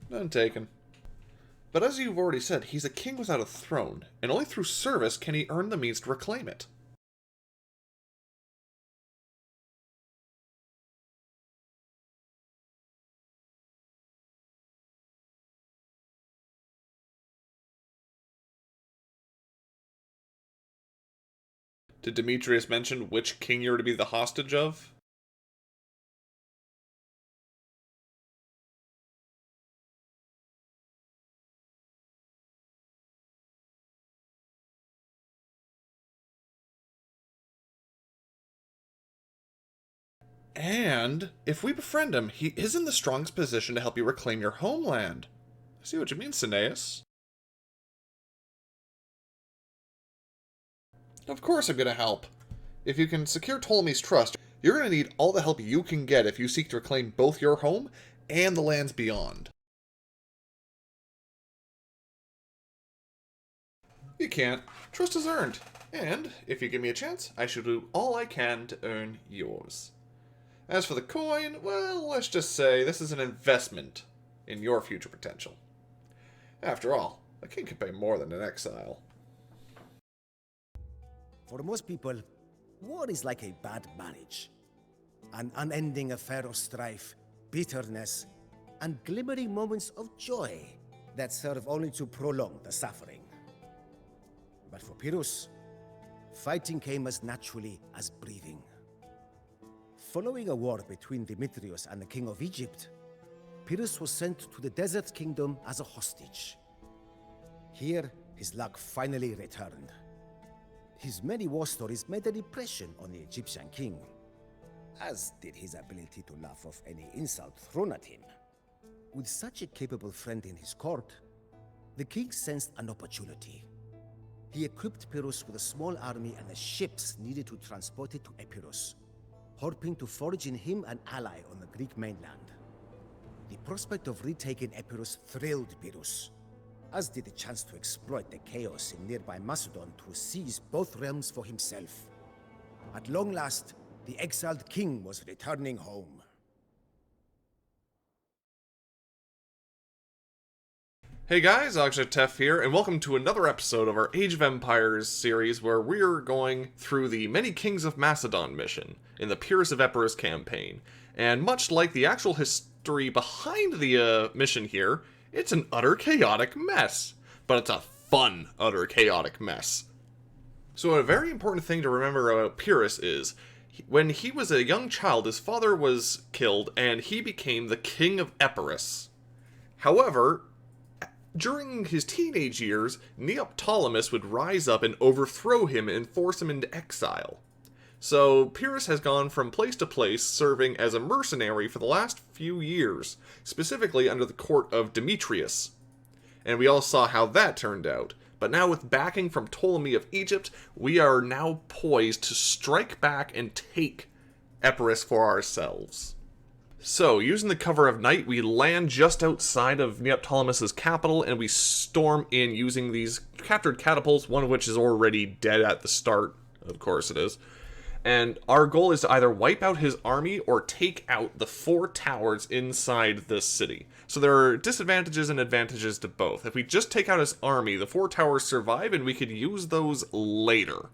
None taken. But as you've already said, he's a king without a throne, and only through service can he earn the means to reclaim it. Did Demetrius mention which king you're to be the hostage of? And if we befriend him, he is in the strongest position to help you reclaim your homeland. I see what you mean, Cineas. Of course I'm going to help. If you can secure Ptolemy's trust, you're going to need all the help you can get if you seek to reclaim both your home and the lands beyond. You can't. Trust is earned. And, if you give me a chance, I shall do all I can to earn yours. As for the coin, well, let's just say this is an investment in your future potential. After all, a king can pay more than an exile. For most people, war is like a bad marriage. An unending affair of strife, bitterness, and glimmering moments of joy that serve only to prolong the suffering. But for Pyrrhus, fighting came as naturally as breathing. Following a war between Demetrius and the king of Egypt, Pyrrhus was sent to the desert kingdom as a hostage. Here, his luck finally returned. His many war stories made an impression on the Egyptian king, as did his ability to laugh off any insult thrown at him. With such a capable friend in his court, the king sensed an opportunity. He equipped Pyrrhus with a small army and the ships needed to transport it to Epirus, hoping to forge in him an ally on the Greek mainland. The prospect of retaking Epirus thrilled Pyrrhus, as did the chance to exploit the chaos in nearby Macedon to seize both realms for himself. At long last, the exiled king was returning home. Hey guys, Ognajteff here, and welcome to another episode of our Age of Empires series where we're going through the Many Kings of Macedon mission in the Pyrrhus of Epirus campaign. And much like the actual history behind the mission here, it's an utter chaotic mess. But it's a fun, utter chaotic mess. So a very important thing to remember about Pyrrhus is, when he was a young child, his father was killed and he became the king of Epirus. However, during his teenage years, Neoptolemus would rise up and overthrow him and force him into exile. So Pyrrhus has gone from place to place serving as a mercenary for the last few years, specifically under the court of Demetrius. And we all saw how that turned out. But now with backing from Ptolemy of Egypt, we are now poised to strike back and take Epirus for ourselves. So, using the cover of night, we land just outside of Neoptolemus' capital, and we storm in using these captured catapults, one of which is already dead at the start. Of course it is. And our goal is to either wipe out his army or take out the 4 towers inside this city. So there are disadvantages and advantages to both. If we just take out his army, the 4 towers survive, and we could use those later.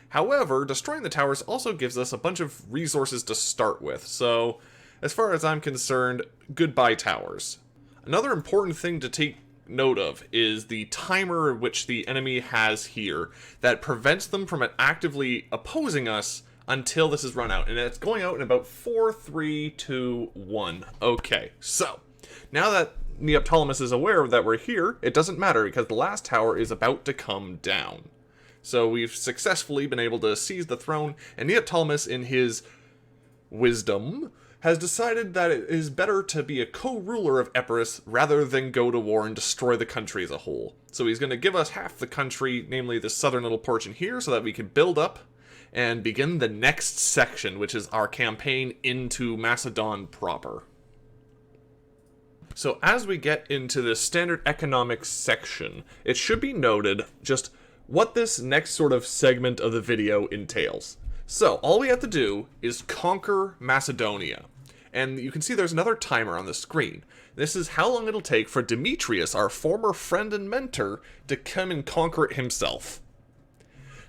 However, destroying the towers also gives us a bunch of resources to start with, so as far as I'm concerned, goodbye towers. Another important thing to take note of is the timer which the enemy has here that prevents them from actively opposing us until this is run out. And it's going out in about 4, 3, 2, 1. Okay, so now that Neoptolemus is aware that we're here, it doesn't matter because the last tower is about to come down. So we've successfully been able to seize the throne, and Neoptolemus, in his wisdom, has decided that it is better to be a co-ruler of Epirus rather than go to war and destroy the country as a whole. So he's going to give us half the country, namely the southern little portion here, so that we can build up and begin the next section, which is our campaign into Macedon proper. So as we get into the standard economics section, it should be noted just what this next sort of segment of the video entails. So, all we have to do is conquer Macedonia. and you can see there's another timer on the screen. This is how long it'll take for Demetrius, our former friend and mentor, to come and conquer it himself.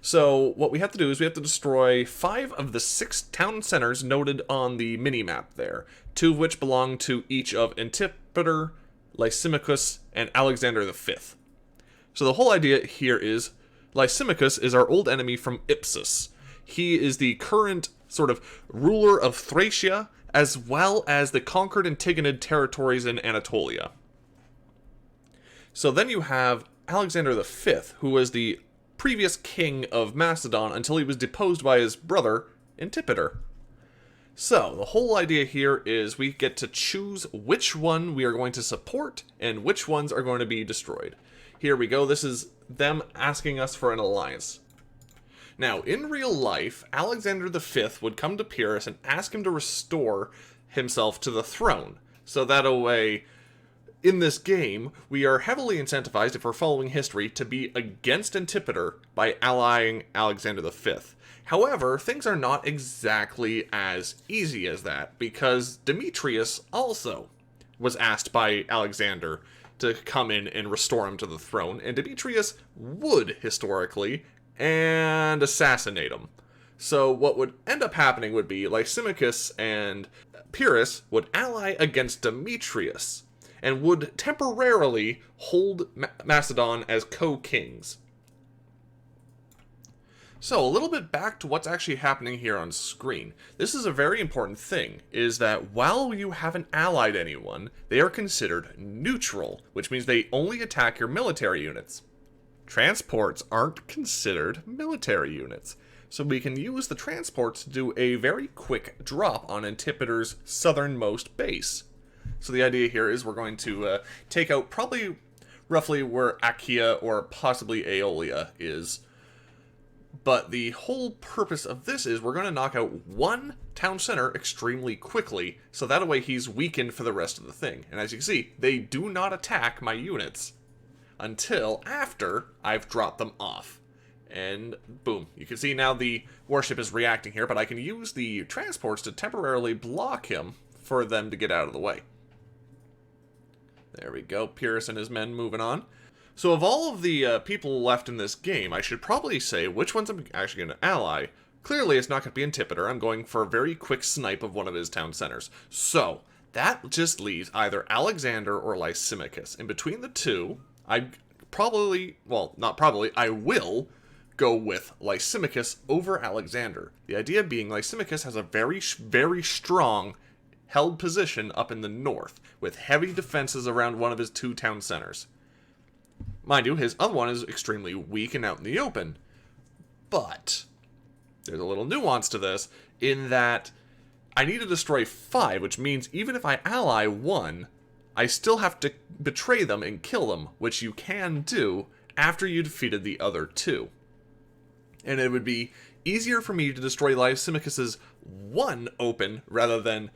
So what we have to do is we have to destroy 5 of the 6 town centers noted on the mini-map there, 2 of which belong to each of Antipater, Lysimachus, and Alexander V. So the whole idea here is Lysimachus is our old enemy from Ipsus. He is the current sort of ruler of Thracia, as well as the conquered Antigonid territories in Anatolia. So then you have Alexander V, who was the previous king of Macedon until he was deposed by his brother, Antipater. So, the whole idea here is we get to choose which one we are going to support and which ones are going to be destroyed. Here we go, this is them asking us for an alliance. Now, in real life, Alexander V would come to Pyrrhus and ask him to restore himself to the throne. So that way, in this game, we are heavily incentivized, if we're following history, to be against Antipater by allying Alexander V. However, things are not exactly as easy as that, because Demetrius also was asked by Alexander to come in and restore him to the throne, and Demetrius would, historically, and assassinate him. So what would end up happening would be Lysimachus and Pyrrhus would ally against Demetrius, and would temporarily hold Macedon as co-kings. So, a little bit back to what's actually happening here on screen. This is a very important thing, is that while you haven't allied anyone, they are considered neutral, which means they only attack your military units. Transports aren't considered military units, so we can use the transports to do a very quick drop on Antipater's southernmost base. So the idea here is we're going to take out probably roughly where Achaea or possibly Aeolia is. But the whole purpose of this is we're going to knock out one town center extremely quickly, so that way he's weakened for the rest of the thing. And as you can see, they do not attack my units until after I've dropped them off. And boom, you can see now the warship is reacting here, but I can use the transports to temporarily block him for them to get out of the way. There we go, Pyrrhus and his men moving on. So of all of the people left in this game, I should probably say which ones I'm actually going to ally. Clearly it's not going to be Antipater. I'm going for a very quick snipe of one of his town centers. So that just leaves either Alexander or Lysimachus. In between the two, I will go with Lysimachus over Alexander. The idea being Lysimachus has a very, very strong held position up in the north, with heavy defenses around one of his 2 town centers. Mind you, his other one is extremely weak and out in the open. But there's a little nuance to this, in that I need to destroy 5, which means even if I ally 1, I still have to betray them and kill them, which you can do after you defeated the other 2. And it would be easier for me to destroy Lysimachus's 1 open rather than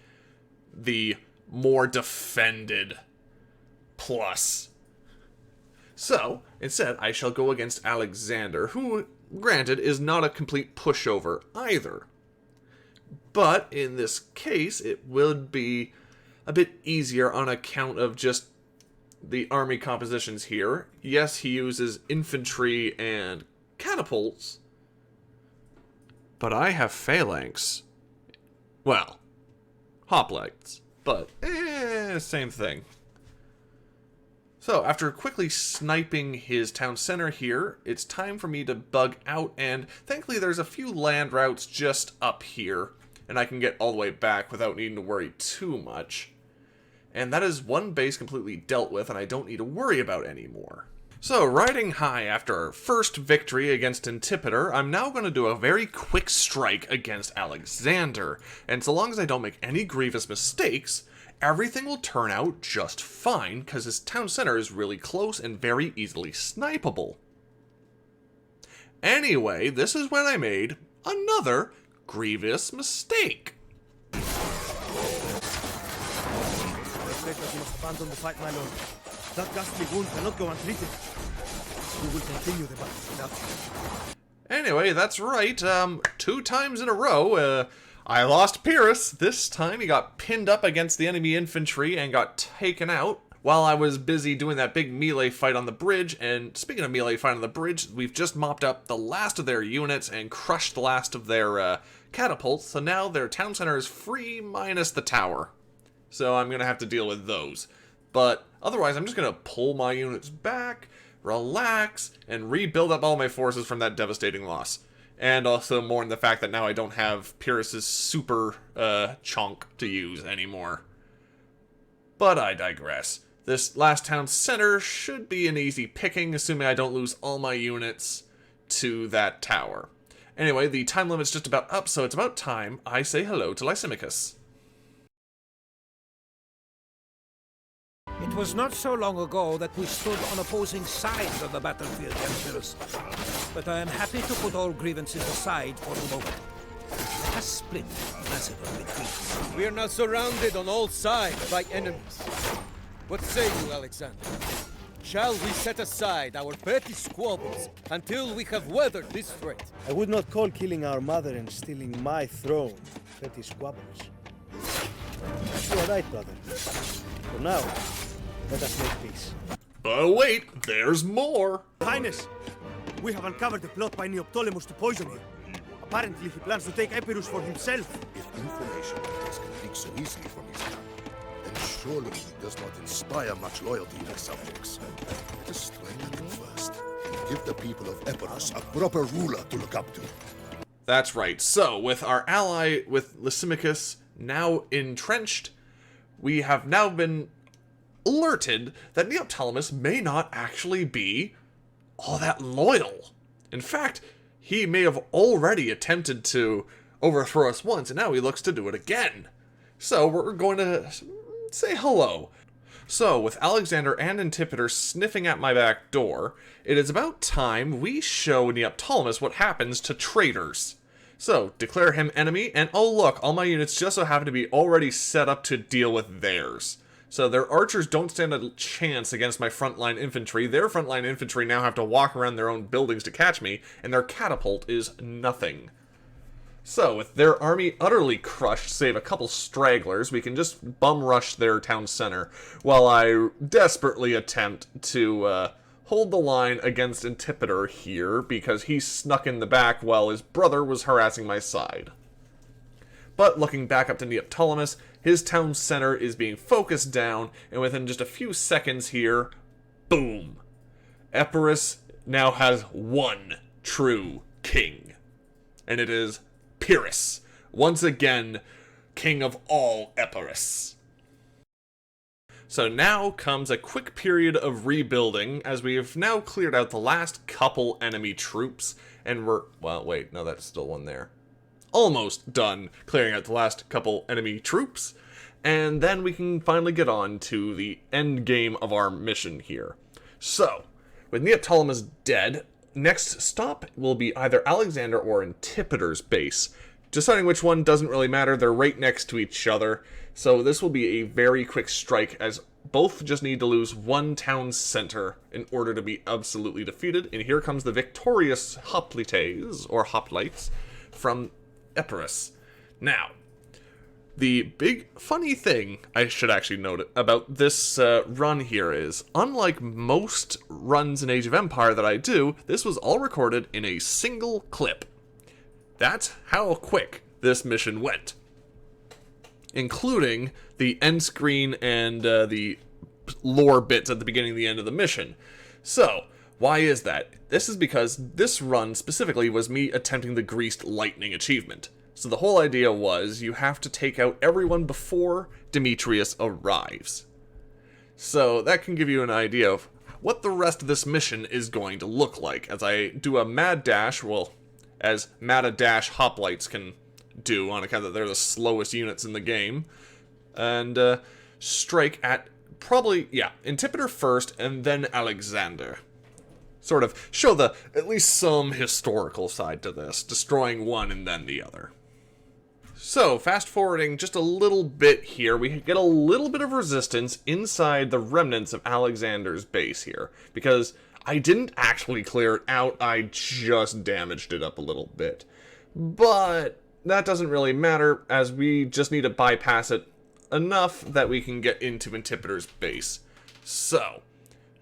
the more defended plus. So, instead, I shall go against Alexander, who, granted, is not a complete pushover either. But, in this case, it would be a bit easier on account of just the army compositions here. Yes, he uses infantry and catapults, but I have phalanx. Well, hoplites, but same thing. So, after quickly sniping his town center here, it's time for me to bug out, and thankfully there's a few land routes just up here, and I can get all the way back without needing to worry too much. And that is one base completely dealt with, and I don't need to worry about anymore. So, riding high after our first victory against Antipater, I'm now going to do a very quick strike against Alexander, and so long as I don't make any grievous mistakes, everything will turn out just fine, because his town center is really close and very easily snipeable. Anyway, this is when I made another grievous mistake. I regret that you must abandon the fight, my lord. That ghastly wound cannot go untreated. We will continue the battle without you. Anyway, that's right. 2 times in a row, I lost Pyrrhus. This time he got pinned up against the enemy infantry and got taken out while I was busy doing that big melee fight on the bridge. And speaking of melee fight on the bridge, we've just mopped up the last of their units and crushed the last of their catapults. So now their town center is free minus the tower. So I'm going to have to deal with those. But otherwise, I'm just going to pull my units back, relax, and rebuild up all my forces from that devastating loss. And also mourn the fact that now I don't have Pyrrhus's super chunk to use anymore. But I digress. This last town center should be an easy picking, assuming I don't lose all my units to that tower. Anyway, the time limit's just about up, so it's about time I say hello to Lysimachus. It was not so long ago that we stood on opposing sides of the battlefield, Epirus. But I am happy to put all grievances aside for the moment. Let us split Macedon between us. We are now surrounded on all sides by enemies. What say you, Alexander? Shall we set aside our petty squabbles until we have weathered this threat? I would not call killing our mother and stealing my throne petty squabbles. You are right, brother. For now, let us make peace. But wait, there's more! Highness, we have uncovered the plot by Neoptolemus to poison you. Apparently, he plans to take Epirus for himself. If information like this can leak so easily from his camp, then surely he does not inspire much loyalty in his subjects. Let us strengthen him first, and give the people of Epirus a proper ruler to look up to. That's right. So, with our ally, with Lysimachus, now entrenched, we have now been alerted that Neoptolemus may not actually be all that loyal. In fact, he may have already attempted to overthrow us once, and now he looks to do it again. So we're going to say hello. So, with Alexander and Antipater sniffing at my back door, it is about time we show Neoptolemus what happens to traitors. So, declare him enemy, and oh look, all my units just so happen to be already set up to deal with theirs. So their archers don't stand a chance against my frontline infantry. Their frontline infantry now have to walk around their own buildings to catch me, and their catapult is nothing. So, with their army utterly crushed, save a couple stragglers, we can just bum rush their town center, while I desperately attempt to hold the line against Antipater here, because he snuck in the back while his brother was harassing my side. But looking back up to Neoptolemus, his town center is being focused down, and within just a few seconds here, boom! Epirus now has one true king. And it is Pyrrhus, once again, king of all Epirus. So now comes a quick period of rebuilding, as we have now cleared out the last couple enemy troops, and we're, well, wait, no, that's still one there. Almost done clearing out the last couple enemy troops, and then we can finally get on to the end game of our mission here. So, with Neoptolemus dead, next stop will be either Alexander or Antipater's base. Deciding which one doesn't really matter, they're right next to each other, so this will be a very quick strike, as both just need to lose one town center in order to be absolutely defeated, and here comes the victorious hoplites, or hoplites, from Epirus. Now, the big funny thing I should actually note about this run here is, unlike most runs in Age of Empire that I do, this was all recorded in a single clip. That's how quick this mission went, including the end screen and the lore bits at the beginning and the end of the mission. So, why is that? This is because this run specifically was me attempting the Greased Lightning achievement. So the whole idea was you have to take out everyone before Demetrius arrives. So that can give you an idea of what the rest of this mission is going to look like as I do a mad dash, well, as mad a dash hoplites can do on account that they're the slowest units in the game, and strike at probably, yeah, Antipater first and then Alexander. Sort of show the at least some historical side to this, destroying one and then the other. So, fast forwarding just a little bit here, we get a little bit of resistance inside the remnants of Alexander's base here, because I didn't actually clear it out, I just damaged it up a little bit. But that doesn't really matter, as we just need to bypass it enough that we can get into Antipater's base. So,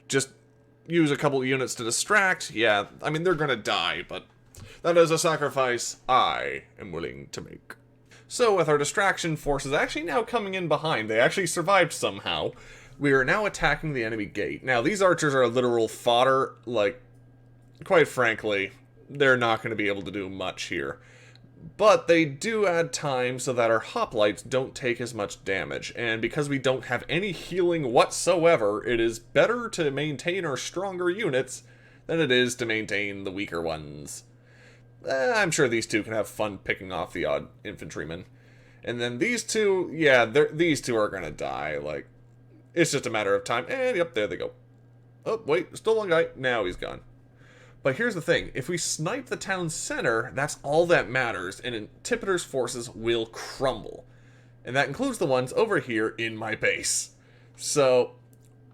just use a couple units to distract. Yeah, I mean, they're gonna die, but that is a sacrifice I am willing to make. So, with our distraction forces actually now coming in behind, they actually survived somehow, we are now attacking the enemy gate. Now, these archers are literal fodder. Like, quite frankly, they're not going to be able to do much here. But they do add time so that our hoplites don't take as much damage. And because we don't have any healing whatsoever, it is better to maintain our stronger units than it is to maintain the weaker ones. I'm sure these two can have fun picking off the odd infantryman. And then these two, yeah, these two are going to die. Like, it's just a matter of time. And, yep, there they go. Oh, wait, still one guy. Now he's gone. But here's the thing. If we snipe the town center, that's all that matters, and Antipater's forces will crumble. And that includes the ones over here in my base. So,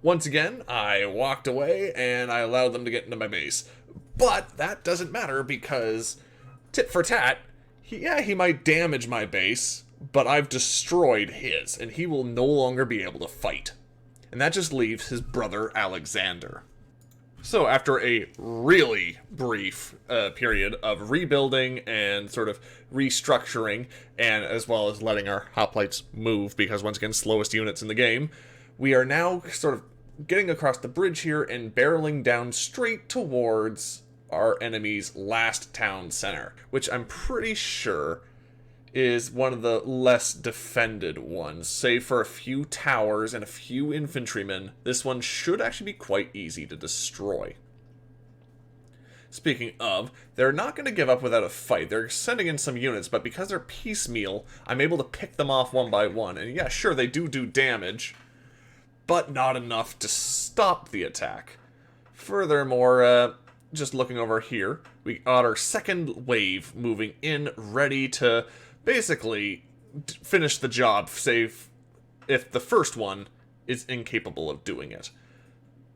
once again, I walked away, and I allowed them to get into my base. But that doesn't matter, because, tit for tat, he might damage my base, but I've destroyed his, and he will no longer be able to fight. And that just leaves his brother Alexander. So after a really brief period of rebuilding and sort of restructuring, and as well as letting our hoplites move, because once again, slowest units in the game, we are now sort of getting across the bridge here and barreling down straight towards our enemy's last town center, which I'm pretty sure is one of the less defended ones. Save for a few towers and a few infantrymen, this one should actually be quite easy to destroy. Speaking of, they're not going to give up without a fight. They're sending in some units, but because they're piecemeal, I'm able to pick them off one by one. And yeah, sure, they do damage, but not enough to stop the attack. Furthermore, just looking over here, we got our second wave moving in, ready to basically finish the job, save if the first one is incapable of doing it.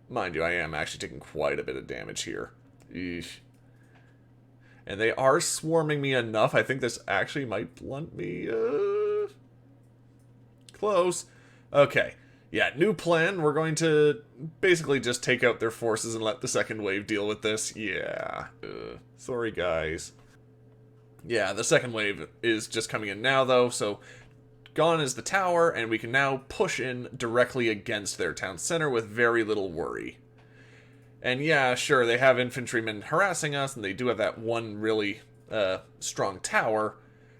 Mind you, I am actually taking quite a bit of damage here. Eesh. And they are swarming me enough. I think this actually might blunt me. Close. Okay. Yeah, new plan. We're going to basically just take out their forces and let the second wave deal with this. Yeah. Sorry, guys. Yeah, the second wave is just coming in now, though, so gone is the tower, and we can now push in directly against their town center with very little worry. And yeah, sure, they have infantrymen harassing us, and they do have that one really strong tower,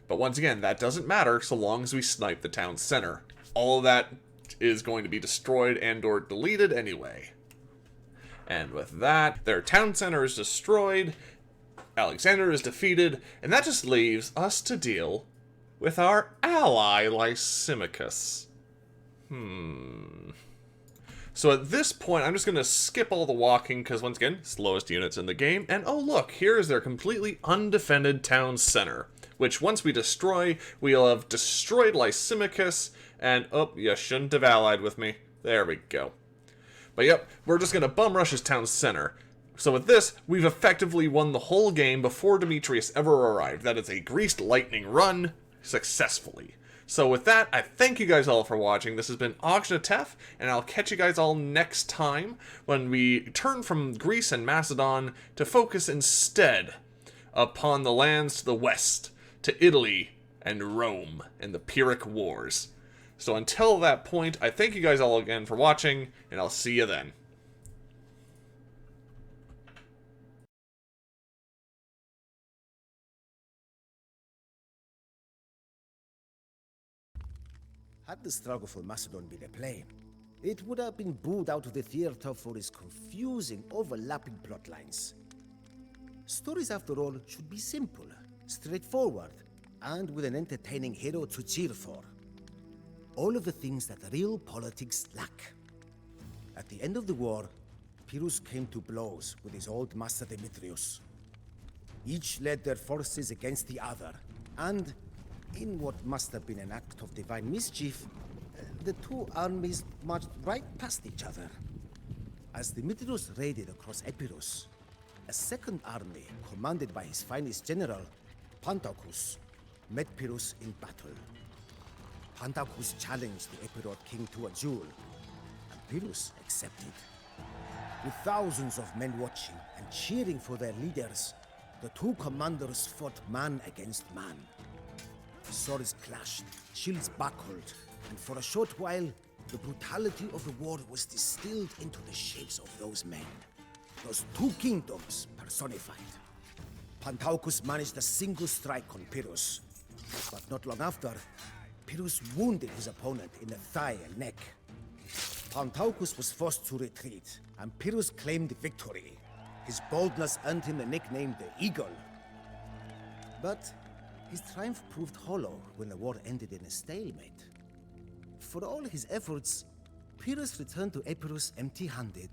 but once again, that doesn't matter so long as we snipe the town center. All of that is going to be destroyed and or deleted anyway. And with that, their town center is destroyed, Alexander is defeated, and that just leaves us to deal with our ally, Lysimachus. So at this point, I'm just going to skip all the walking, because once again, slowest units in the game, and oh look, here is their completely undefended town center, which once we destroy, we'll have destroyed Lysimachus, and oh, you shouldn't have allied with me. There we go. But yep, we're just going to bum rush his town center. So with this, we've effectively won the whole game before Demetrius ever arrived. That is a greased lightning run successfully. So with that, I thank you guys all for watching. This has been Ognajteff, and I'll catch you guys all next time when we turn from Greece and Macedon to focus instead upon the lands to the west, to Italy and Rome and the Pyrrhic Wars. So until that point, I thank you guys all again for watching, and I'll see you then. Had the struggle for Macedon been a play, it would have been booed out of the theater for its confusing, overlapping plot lines. Stories, after all, should be simple, straightforward, and with an entertaining hero to cheer for. All of the things that real politics lack. At the end of the war, Pyrrhus came to blows with his old master Demetrius. Each led their forces against the other, and in what must have been an act of divine mischief, the two armies marched right past each other. As Demetrius raided across Epirus, a second army, commanded by his finest general, Pantocus, met Pyrrhus in battle. Pantaucus challenged the Epirot king to a duel, and Pyrrhus accepted. With thousands of men watching and cheering for their leaders, the two commanders fought man against man. Swords clashed, shields buckled, and for a short while, the brutality of the war was distilled into the shapes of those men. Those two kingdoms personified. Pantaucus managed a single strike on Pyrrhus, but not long after, Pyrrhus wounded his opponent in the thigh and neck. Pantaucus was forced to retreat, and Pyrrhus claimed victory. His boldness earned him the nickname the Eagle. But his triumph proved hollow when the war ended in a stalemate. For all his efforts, Pyrrhus returned to Epirus empty-handed.